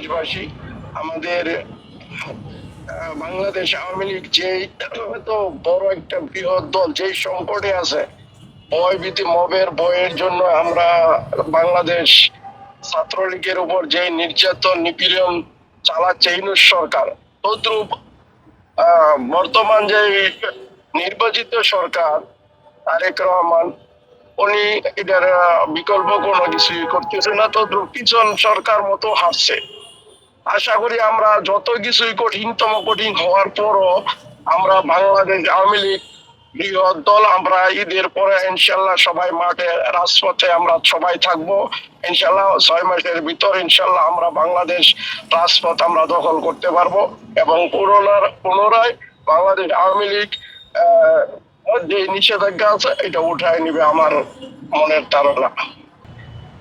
দেশবাসী, আমাদের বাংলাদেশ আওয়ামী লীগ যে এত বড় একটা বৃহৎ দল যেই সংকটে আছে, ভয়ভীতি মবের ভয়ের জন্য আমরা বাংলাদেশ ছাত্রলীগের উপর যে নির্যাতন নিপীড়ন চালাচ্ছে ইউনূস সরকার, তদ্রূপ বর্তমান যে নির্বাচিত সরকার তারেক রহমান, উনি এটার বিকল্প কোনো কিছুই করতেছে না, তদ্রূপ পিছন সরকার মতো হাসছে। আশা করি আমরা যত কিছুই কঠিনতম কঠিন হওয়ার পরও আমরা বাংলাদেশ আওয়ামী লীগ বৃহৎ দল, আমরা ঈদের পরে ইনশাল্লাহ সবাই মাঠে রাজপথে আমরা সবাই থাকবো ইনশাল্লাহ। 6 মাসের ভিতর ইনশাল্লাহ আমরা বাংলাদেশ রাজপথ আমরা দখল করতে পারবো এবং পুনরায় বাংলাদেশ আওয়ামী লীগ যে নিষেধাজ্ঞা আছে এটা উঠায় নিবে আমার মনের ধারণা।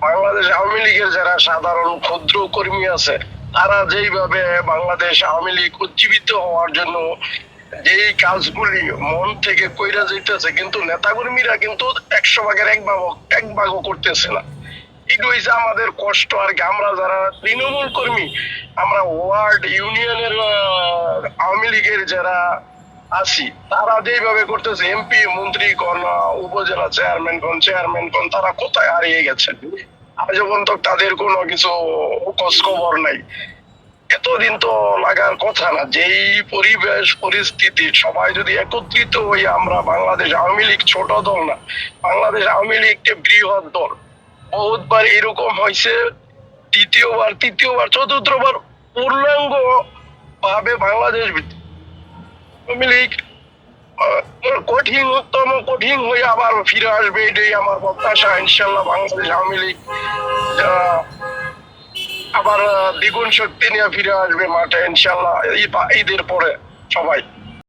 বাংলাদেশ আওয়ামী লীগের যারা সাধারণ ক্ষুদ্র কর্মী আছে, তারা যেইভাবে বাংলাদেশ আওয়ামী লীগ উজ্জীবিত হওয়ার জন্য যেই কাজগুলি মন থেকে কইরা যাইতেছে, কিন্তু নেতাকর্মীরা কিন্তু 100 ভাগের এক ভাগও করতেছে না। এটা হইছে আমাদের কষ্ট আর কি। আমরা যারা তৃণমূল কর্মী, আমরা ওয়ার্ড ইউনিয়নের আওয়ামী লীগের যারা আছি, তারা যেইভাবে করতেছে, এমপি মন্ত্রী কোন উপজেলা চেয়ারম্যান কোন তারা কোথায় হারিয়ে গেছে, আজ পর্যন্ত তাদের কোনো কিছু খোঁজ খবর নাই। এতদিন তো লাগার কথা না। যেই পরিবেশ পরিস্থিতি, সবাই যদি একত্রিত হই, আমরা বাংলাদেশ আওয়ামী লীগ ছোট দল না, বাংলাদেশ আওয়ামী লীগ একটা বৃহৎ দল। বহুতবার এরকম হয়েছে, তৃতীয়বার চতুর্থবার পূর্ণাঙ্গ ভাবে বাংলাদেশ আওয়ামী লীগ কঠিন হয়ে আবার ফিরে আসবে, এটাই আমার প্রত্যাশা। ইনশাল্লাহ বাংলাদেশ আওয়ামী লীগ আবার দ্বিগুণ শক্তি নিয়ে ফিরে আসবে মাঠে ইনশাল্লাহ ঈদের পরে সবাই।